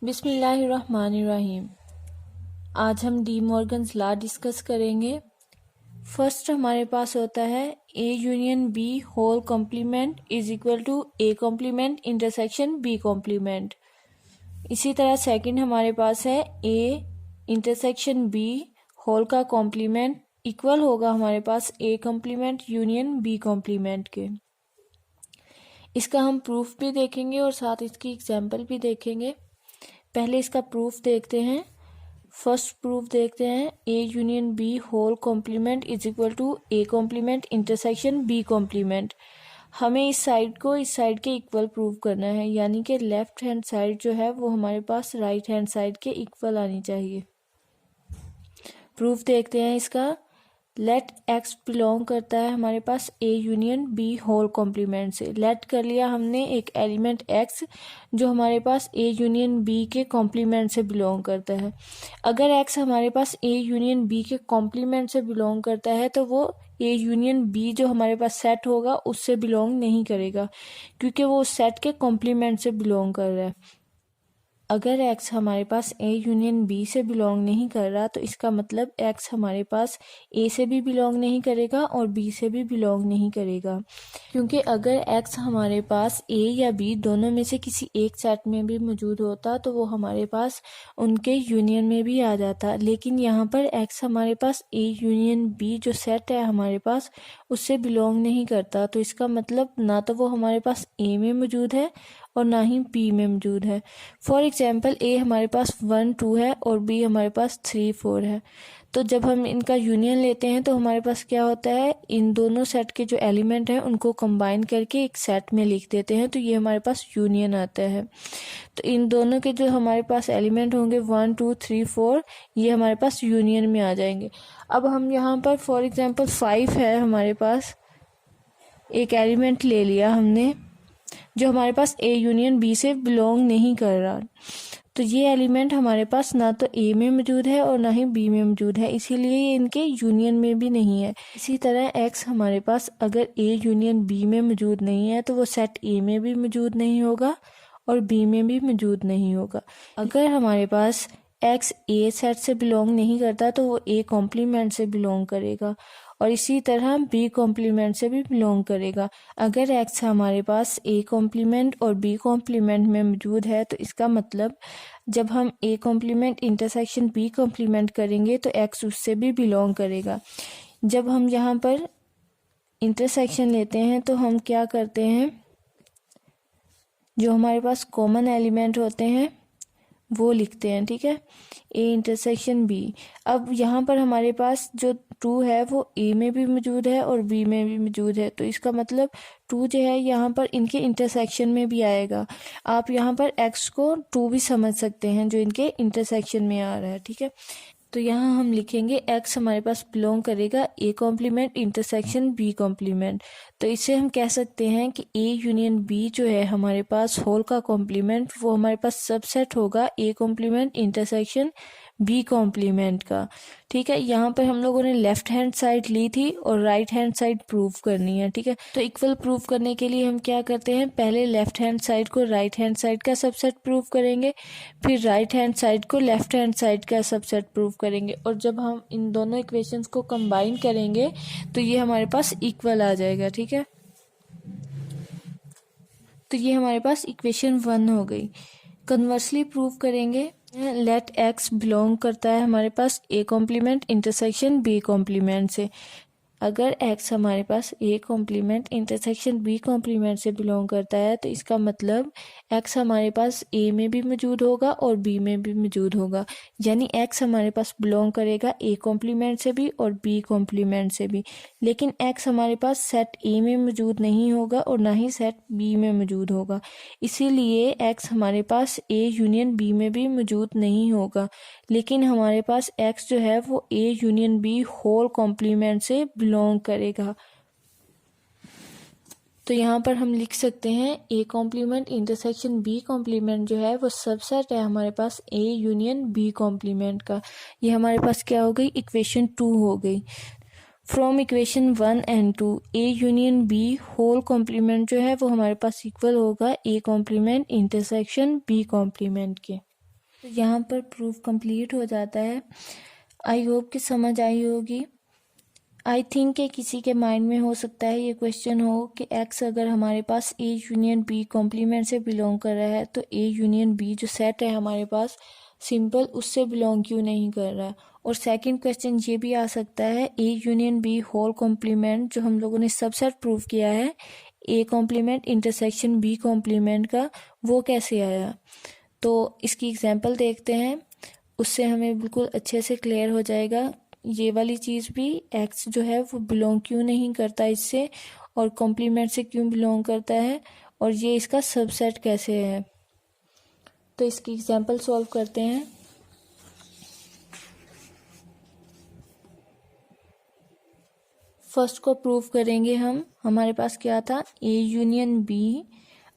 बिस्मिल्लाहिर्रहमानिर्रहीम। आज हम डी मॉर्गन्स लॉ डिस्कस करेंगे। फर्स्ट हमारे पास होता है A union B whole complement is equal to A complement intersection B complement. इसी तरह सेकंड हमारे पास है ए इंटरसेक्शन बी होल का कॉम्प्लीमेंट इक्वल होगा हमारे पास A complement union B complement के। इसका हम प्रूफ भी देखेंगे और साथ इसकी एग्जाम्पल भी देखेंगे। पहले इसका प्रूफ देखते हैं। फर्स्ट प्रूफ देखते हैं A union B whole complement is equal to A complement intersection B complement. हमें इस साइड को इस साइड के इक्वल प्रूव करना है, यानी कि लेफ्ट हैंड साइड जो है वो हमारे पास राइट हैंड साइड के इक्वल आनी चाहिए। प्रूफ देखते हैं इसका। लेट एक्स बिलोंग करता है हमारे पास A union B whole complement से। लेट कर लिया हमने एक एलिमेंट एक्स जो हमारे पास ए यूनियन बी के कॉम्प्लीमेंट से बिलोंग करता है। अगर एक्स हमारे पास ए यूनियन बी के कॉम्प्लीमेंट से बिलोंग करता है तो वो ए यूनियन बी जो हमारे पास सेट होगा उससे बिलोंग नहीं करेगा, क्योंकि वो उस सेट के कॉम्प्लीमेंट से बिलोंग कर रहा है। अगर x हमारे पास a यूनियन b से बिलोंग नहीं कर रहा तो इसका मतलब x हमारे पास a से भी बिलोंग नहीं करेगा और b से भी बिलोंग नहीं करेगा, क्योंकि अगर x हमारे पास a या b दोनों में से किसी एक सेट में भी मौजूद होता तो वो हमारे पास उनके यूनियन में भी आ जाता। लेकिन यहाँ पर x हमारे पास a यूनियन b जो सेट है हमारे पास उससे बिलोंग नहीं करता, तो इसका मतलब ना तो वो हमारे पास a में मौजूद है और ना ही बी में मौजूद है। फॉर एग्जाम्पल ए हमारे पास 1 2 है और बी हमारे पास 3 4 है। तो जब हम इनका यूनियन लेते हैं तो हमारे पास क्या होता है, इन दोनों सेट के जो एलिमेंट हैं उनको कंबाइन करके एक सेट में लिख देते हैं, तो ये हमारे पास यूनियन आता है। तो इन दोनों के जो हमारे पास एलिमेंट होंगे 1 2 3 4 ये हमारे पास यूनियन में आ जाएंगे। अब हम यहाँ पर फॉर एग्जाम्पल 5 है हमारे पास, एक एलिमेंट ले लिया हमने जो हमारे पास ए यूनियन बी से बिलोंग नहीं कर रहा, तो ये एलिमेंट हमारे पास ना तो ए में मौजूद है और ना ही बी में मौजूद है, इसीलिए ये इनके यूनियन में भी नहीं है। इसी तरह एक्स हमारे पास अगर ए यूनियन बी में मौजूद नहीं है तो वो सेट ए में भी मौजूद नहीं होगा और बी में भी मौजूद नहीं होगा। अगर हमारे पास एक्स ए सेट से बिलोंग नहीं करता तो वो ए कॉम्प्लीमेंट से बिलोंग करेगा और इसी तरह बी कॉम्प्लीमेंट से भी बिलोंग करेगा। अगर एक्स हमारे पास ए कॉम्प्लीमेंट और बी कॉम्प्लीमेंट में मौजूद है तो इसका मतलब जब हम A complement intersection B complement करेंगे तो एक्स उससे भी बिलोंग करेगा। जब हम यहाँ पर इंटरसेक्शन लेते हैं तो हम क्या करते हैं, जो हमारे पास कॉमन एलिमेंट होते हैं वो लिखते हैं, ठीक है, ए इंटरसेक्शन बी। अब यहाँ पर हमारे पास जो 2 है वो ए में भी मौजूद है और बी में भी मौजूद है, तो इसका मतलब 2 जो है यहाँ पर इनके इंटरसेक्शन में भी आएगा। आप यहाँ पर x को 2 भी समझ सकते हैं जो इनके इंटरसेक्शन में आ रहा है, ठीक है। तो यहाँ हम लिखेंगे x हमारे पास बिलोंग करेगा A complement intersection B complement. तो इससे हम कह सकते हैं कि ए यूनियन बी जो है हमारे पास होल का कॉम्प्लीमेंट वो हमारे पास सबसेट होगा A complement intersection B complement का, ठीक है। यहाँ पर हम लोगों ने लेफ्ट हैंड साइड ली थी और राइट हैंड साइड प्रूव करनी है, ठीक है। तो इक्वल प्रूव करने के लिए हम क्या करते हैं, पहले लेफ्ट हैंड साइड को राइट हैंड साइड का सबसेट प्रूव करेंगे, फिर राइट हैंड साइड को लेफ्ट हैंड साइड का सबसेट प्रूव करेंगे, और जब हम इन दोनों इक्वेशंस को कंबाइन करेंगे तो ये हमारे पास इक्वल आ जाएगा, ठीक है। तो ये हमारे पास इक्वेशन 1 हो गई। कन्वर्सली प्रूव करेंगे, लेट एक्स बिलोंग करता है हमारे पास A complement intersection B complement से। अगर x हमारे पास a complement intersection b complement से बिलोंग करता है तो इसका मतलब x हमारे पास a में भी मौजूद होगा और b में भी मौजूद होगा, यानी x हमारे पास बिलोंग करेगा a कॉम्प्लीमेंट से भी और b कॉम्प्लीमेंट से भी। लेकिन x हमारे पास सेट a में मौजूद नहीं होगा और ना ही सेट b में मौजूद होगा, इसीलिए x हमारे पास a यूनियन b में भी मौजूद नहीं होगा। लेकिन हमारे पास x जो है वो a union b whole complement से बिलोंग करेगा। तो यहाँ पर हम लिख सकते हैं A complement intersection B complement जो है वो सबसेट है हमारे पास ए यूनियन बी कॉम्प्लीमेंट का। ये हमारे पास क्या हो गई, इक्वेशन 2 हो गई। From equation 1 and 2 A union B whole complement जो है वो हमारे पास इक्वल होगा A complement intersection B complement के। तो यहाँ पर प्रूफ कंप्लीट हो जाता है। आई होप कि समझ आई होगी। आई थिंक कि किसी के माइंड में हो सकता है ये क्वेश्चन हो कि एक्स अगर हमारे पास ए यूनियन बी कॉम्प्लीमेंट से बिलोंग कर रहा है तो ए यूनियन बी जो सेट है हमारे पास सिंपल उससे बिलोंग क्यों नहीं कर रहा है। और सेकंड क्वेश्चन ये भी आ सकता है A union B whole complement जो हम लोगों ने सबसेट प्रूव किया है A complement intersection B complement का, वो कैसे आया। तो इसकी एग्जांपल देखते हैं, उससे हमें बिल्कुल अच्छे से क्लियर हो जाएगा ये वाली चीज़ भी, एक्स जो है वो बिलोंग क्यों नहीं करता इससे और कॉम्प्लीमेंट से क्यों बिलोंग करता है और ये इसका सबसेट कैसे है। तो इसकी एग्जांपल सॉल्व करते हैं। फर्स्ट को प्रूव करेंगे हम। हमारे पास क्या था, ए यूनियन बी,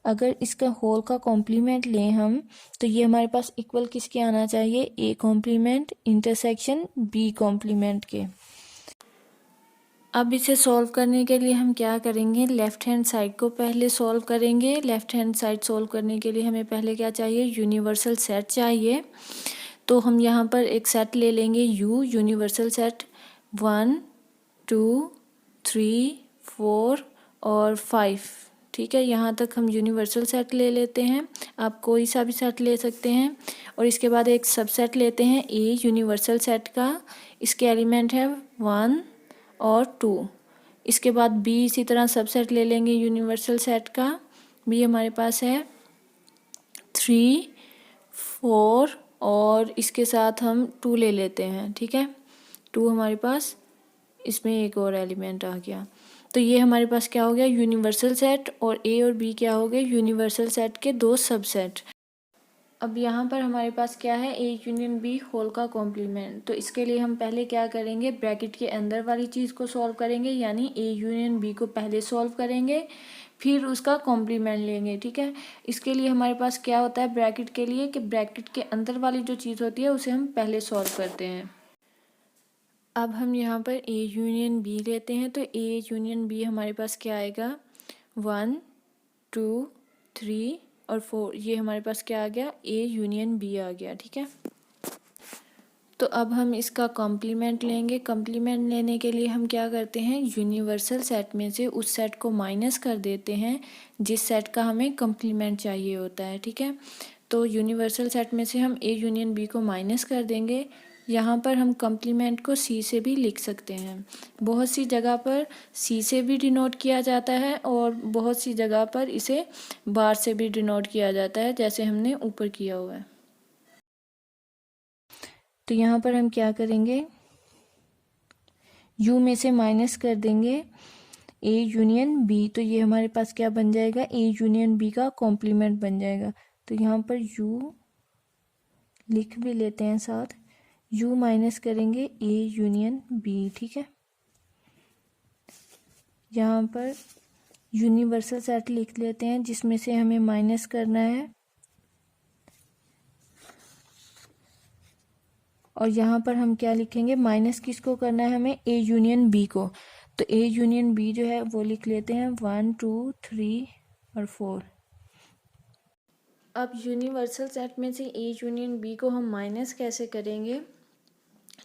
अगर इसका होल का कॉम्प्लीमेंट लें हम तो ये हमारे पास इक्वल किसके आना चाहिए, A complement intersection B complement के। अब इसे सॉल्व करने के लिए हम क्या करेंगे, लेफ्ट हैंड साइड को पहले सॉल्व करेंगे। लेफ्ट हैंड साइड सॉल्व करने के लिए हमें पहले क्या चाहिए, यूनिवर्सल सेट चाहिए। तो हम यहाँ पर एक सेट ले लेंगे यूनिवर्सल सेट 1 2 3 4 और 5। ठीक है, यहाँ तक हम यूनिवर्सल सेट ले लेते हैं। आप कोई सा भी सेट ले सकते हैं। और इसके बाद एक सबसेट लेते हैं ए यूनिवर्सल सेट का, इसके एलिमेंट है 1 और 2। इसके बाद बी इसी तरह सबसेट ले लेंगे यूनिवर्सल सेट का, बी हमारे पास है 3 4 और इसके साथ हम 2 ले लेते हैं। ठीक है, 2 हमारे पास, इसमें एक और एलिमेंट आ गया। तो ये हमारे पास क्या हो गया, यूनिवर्सल सेट, और ए और बी क्या हो गए, यूनिवर्सल सेट के 2 सबसेट। अब यहाँ पर हमारे पास क्या है, ए यूनियन बी होल का कॉम्प्लीमेंट। तो इसके लिए हम पहले क्या करेंगे, ब्रैकेट के अंदर वाली चीज़ को सॉल्व करेंगे, यानी ए यूनियन बी को पहले सॉल्व करेंगे फिर उसका कॉम्प्लीमेंट लेंगे। ठीक है, इसके लिए हमारे पास क्या होता है ब्रैकेट के लिए, कि ब्रैकेट के अंदर वाली जो चीज़ होती है उसे हम पहले सॉल्व करते हैं। अब हम यहाँ पर ए यूनियन बी लेते हैं, तो ए यूनियन बी हमारे पास क्या आएगा, 1 2 3 और 4, ये हमारे पास क्या आ गया, ए यूनियन बी आ गया। ठीक है, तो अब हम इसका कॉम्प्लीमेंट लेंगे। कॉम्प्लीमेंट लेने के लिए हम क्या करते हैं, यूनिवर्सल सेट में से उस सेट को माइनस कर देते हैं जिस सेट का हमें कॉम्प्लीमेंट चाहिए होता है। ठीक है, तो यूनिवर्सल सेट में से हम ए यूनियन बी को माइनस कर देंगे। यहाँ पर हम कॉम्प्लीमेंट को सी से भी लिख सकते हैं। बहुत सी जगह पर सी से भी डिनोट किया जाता है और बहुत सी जगह पर इसे बार से भी डिनोट किया जाता है, जैसे हमने ऊपर किया हुआ है। तो यहाँ पर हम क्या करेंगे, यू में से माइनस कर देंगे ए यूनियन बी, तो ये हमारे पास क्या बन जाएगा, ए यूनियन बी का कॉम्प्लीमेंट बन जाएगा। तो यहाँ पर यू लिख भी लेते हैं साथ, यू माइनस करेंगे ए यूनियन बी। ठीक है, यहाँ पर यूनिवर्सल सेट लिख लेते हैं जिसमें से हमें माइनस करना है, और यहाँ पर हम क्या लिखेंगे, माइनस किसको करना है हमें, ए यूनियन बी को। तो ए यूनियन बी जो है वो लिख लेते हैं 1 2 3 और 4। अब यूनिवर्सल सेट में से ए यूनियन बी को हम माइनस कैसे करेंगे,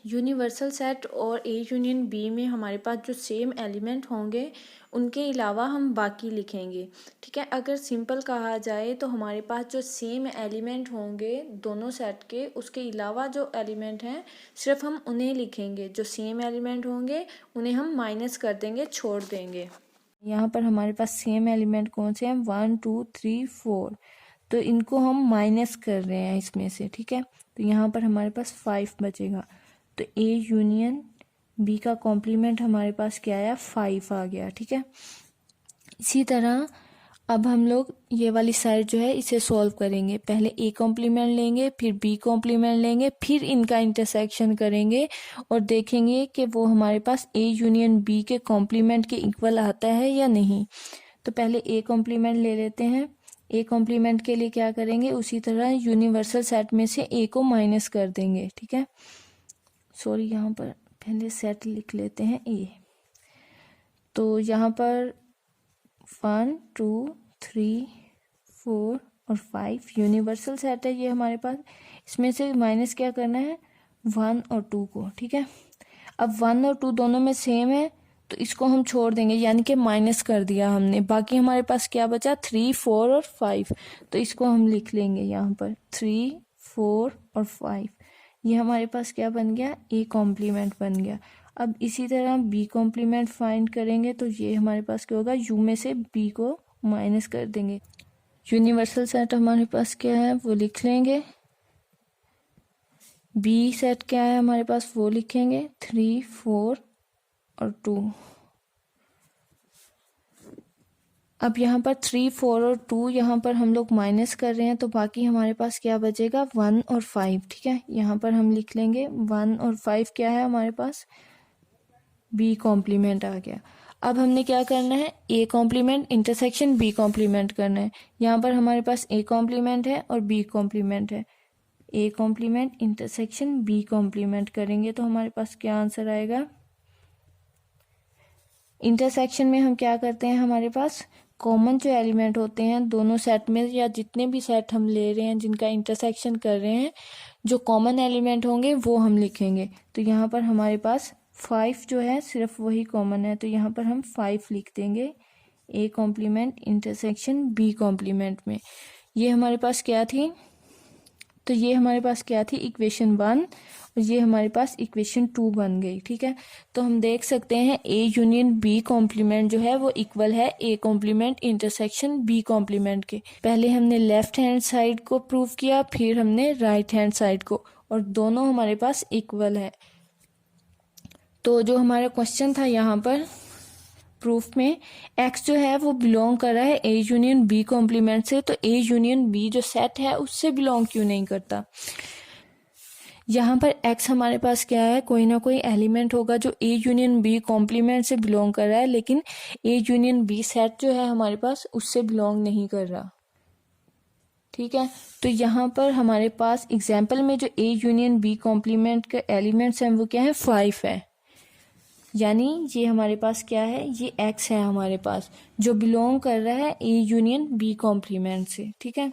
यूनिवर्सल सेट और ए यूनियन बी में हमारे पास जो सेम एलिमेंट होंगे उनके अलावा हम बाकी लिखेंगे। ठीक है, अगर सिंपल कहा जाए तो हमारे पास जो सेम एलिमेंट होंगे दोनों सेट के, उसके अलावा जो एलिमेंट हैं सिर्फ हम उन्हें लिखेंगे, जो सेम एलिमेंट होंगे उन्हें हम माइनस कर देंगे, छोड़ देंगे। यहाँ पर हमारे पास सेम एलिमेंट कौन से हैं, 1 2 3 4, तो इनको हम माइनस कर रहे हैं इसमें से। ठीक है, तो यहाँ पर हमारे पास 5 बचेगा। तो ए यूनियन बी का कॉम्प्लीमेंट हमारे पास क्या आया, 5 आ गया। ठीक है, इसी तरह अब हम लोग ये वाली साइड जो है इसे सॉल्व करेंगे। पहले ए कॉम्प्लीमेंट लेंगे, फिर बी कॉम्प्लीमेंट लेंगे, फिर इनका इंटरसेक्शन करेंगे और देखेंगे कि वो हमारे पास ए यूनियन बी के कॉम्प्लीमेंट के इक्वल आता है या नहीं। तो पहले ए कॉम्प्लीमेंट ले लेते हैं। ए कॉम्प्लीमेंट के लिए क्या करेंगे, उसी तरह यूनिवर्सल सेट में से ए को माइनस कर देंगे। ठीक है, सॉरी यहाँ पर पहले सेट लिख लेते हैं ए। तो यहाँ पर 1 2 3 4 और 5 यूनिवर्सल सेट है ये हमारे पास। इसमें से माइनस क्या करना है, 1 और 2 को, ठीक है। अब 1 और 2 दोनों में सेम है तो इसको हम छोड़ देंगे, यानी कि माइनस कर दिया हमने। बाकी हमारे पास क्या बचा, 3, 4 और 5। तो इसको हम लिख लेंगे यहाँ पर 3, 4 और 5। ये हमारे पास क्या बन गया, ए कॉम्प्लीमेंट बन गया। अब इसी तरह हम बी कॉम्प्लीमेंट फाइंड करेंगे तो ये हमारे पास क्या होगा, यू में से बी को माइनस कर देंगे। यूनिवर्सल सेट हमारे पास क्या है वो लिख लेंगे, बी सेट क्या है हमारे पास वो लिखेंगे, 3, 4 और 2। अब यहाँ पर 3, 4 और 2 यहाँ पर हम लोग माइनस कर रहे हैं तो बाकी हमारे पास क्या बचेगा, 1 और 5, ठीक है। यहाँ पर हम लिख लेंगे 1 और 5 क्या है हमारे पास, बी कॉम्प्लीमेंट आ गया। अब हमने क्या करना है, A complement intersection B complement करना है। यहाँ पर हमारे पास ए कॉम्प्लीमेंट है और बी कॉम्प्लीमेंट है। A complement intersection B complement करेंगे तो हमारे पास क्या आंसर आएगा। इंटरसेक्शन में हम क्या करते हैं, हमारे पास कॉमन जो एलिमेंट होते हैं दोनों सेट में, या जितने भी सेट हम ले रहे हैं जिनका इंटरसेक्शन कर रहे हैं, जो कॉमन एलिमेंट होंगे वो हम लिखेंगे। तो यहाँ पर हमारे पास 5 जो है सिर्फ वही कॉमन है तो यहाँ पर हम 5 लिख देंगे A complement intersection B complement में। ये हमारे पास क्या थी, तो ये हमारे पास क्या थी, इक्वेशन 1 और ये हमारे पास इक्वेशन 2 बन गई, ठीक है। तो हम देख सकते हैं ए यूनियन बी कॉम्प्लीमेंट जो है वो इक्वल है A complement intersection B complement के। पहले हमने लेफ्ट हैंड साइड को प्रूव किया, फिर हमने राइट हैंड साइड को, और दोनों हमारे पास इक्वल है। तो जो हमारा क्वेश्चन था यहाँ पर प्रूफ में, x जो है वो बिलोंग कर रहा है ए यूनियन बी कॉम्प्लीमेंट से, तो ए यूनियन बी जो सेट है उससे बिलोंग क्यों नहीं करता। यहाँ पर x हमारे पास क्या है, कोई ना कोई एलिमेंट होगा जो ए यूनियन बी कॉम्प्लीमेंट से बिलोंग कर रहा है, लेकिन ए यूनियन बी सेट जो है हमारे पास उससे बिलोंग नहीं कर रहा, ठीक है। तो यहाँ पर हमारे पास एग्जाम्पल में जो ए यूनियन बी कॉम्प्लीमेंट के एलिमेंट्स हैं वो क्या है, 5 है। यानी ये हमारे पास क्या है, ये x है हमारे पास जो बिलोंग कर रहा है ए यूनियन बी कॉम्प्लीमेंट से, ठीक है।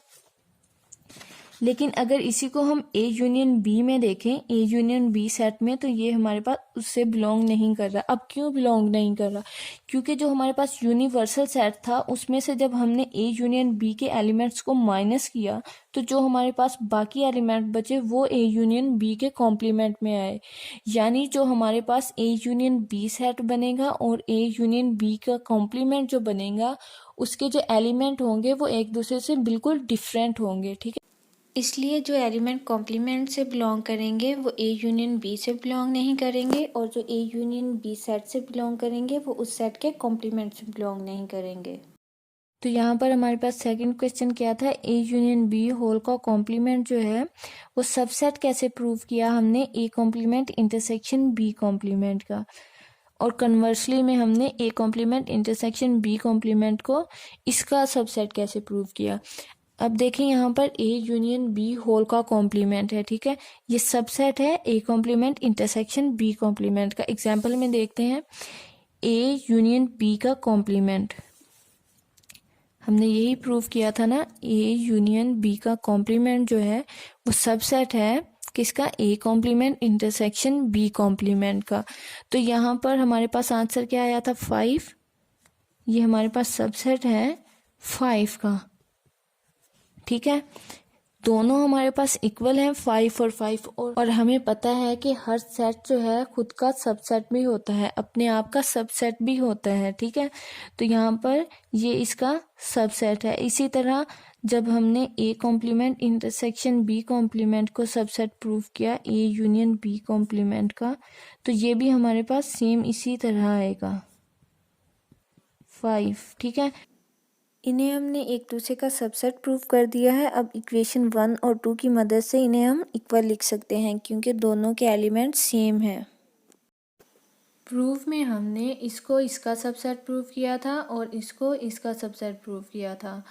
लेकिन अगर इसी को हम ए यूनियन बी में देखें, ए यूनियन बी सेट में, तो ये हमारे पास उससे बिलोंग नहीं कर रहा। अब क्यों बिलोंग नहीं कर रहा, क्योंकि जो हमारे पास यूनिवर्सल सेट था उसमें से जब हमने ए यूनियन बी के एलिमेंट्स को माइनस किया तो जो हमारे पास बाकी एलिमेंट बचे वो ए यूनियन बी के कॉम्प्लीमेंट में आए। यानी जो हमारे पास ए यूनियन बी सेट बनेगा और ए यूनियन बी का कॉम्प्लीमेंट जो बनेगा उसके जो एलिमेंट होंगे वो एक दूसरे से बिल्कुल डिफरेंट होंगे, ठीक है। इसलिए जो एलिमेंट कॉम्प्लीमेंट से बिलोंग करेंगे वो ए यूनियन बी से बिलोंग नहीं करेंगे, और जो ए यूनियन बी सेट से बिलोंग करेंगे वो उस सेट के कॉम्प्लीमेंट से बिलोंग नहीं करेंगे। तो यहाँ पर हमारे पास सेकंड क्वेश्चन क्या था, ए यूनियन बी होल का कॉम्प्लीमेंट जो है वो सबसेट कैसे प्रूव किया हमने, A complement intersection B complement का, और कन्वर्सली में हमने A complement intersection B complement को इसका सबसेट कैसे प्रूव किया। अब देखें यहाँ पर ए यूनियन बी होल का कॉम्प्लीमेंट है, ठीक है। ये सबसेट है A complement intersection B complement का। एग्जाम्पल में देखते हैं ए यूनियन बी का कॉम्प्लीमेंट, हमने यही प्रूव किया था ना, ए यूनियन बी का कॉम्प्लीमेंट जो है वो सबसेट है किसका, A complement intersection B complement का। तो यहाँ पर हमारे पास आंसर क्या आया था, 5। ये हमारे पास सबसेट है 5 का, ठीक है। दोनों हमारे पास इक्वल हैं 5 और 5, और हमें पता है कि हर सेट जो है खुद का सबसेट भी होता है, अपने आप का सबसेट भी होता है, ठीक है। तो यहाँ पर ये इसका सबसेट है। इसी तरह जब हमने A complement intersection B complement को सबसेट प्रूव किया ए यूनियन बी कॉम्प्लीमेंट का, तो ये भी हमारे पास सेम इसी तरह आएगा 5, ठीक है। इन्हें हमने एक दूसरे का सबसेट प्रूव कर दिया है। अब इक्वेशन 1 और 2 की मदद से इन्हें हम इक्वल लिख सकते हैं क्योंकि दोनों के एलिमेंट सेम हैं। प्रूफ में हमने इसको इसका सबसेट प्रूव किया था और इसको इसका सबसेट प्रूव किया था,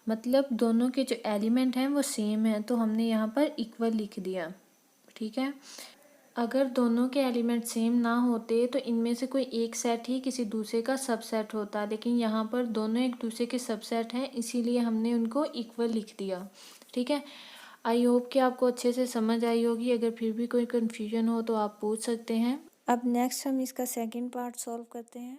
मतलब दोनों के जो एलिमेंट हैं वो सेम हैं, तो हमने यहाँ पर इक्वल लिख दिया, ठीक है। अगर दोनों के एलिमेंट सेम ना होते तो इनमें से कोई एक सेट ही किसी दूसरे का सबसेट होता, लेकिन यहाँ पर दोनों एक दूसरे के सबसेट हैं, इसीलिए हमने उनको इक्वल लिख दिया। ठीक है, आई होप कि आपको अच्छे से समझ आई होगी। अगर फिर भी कोई कन्फ्यूजन हो तो आप पूछ सकते हैं। अब नेक्स्ट हम इसका सेकंड पार्ट सॉल्व करते हैं।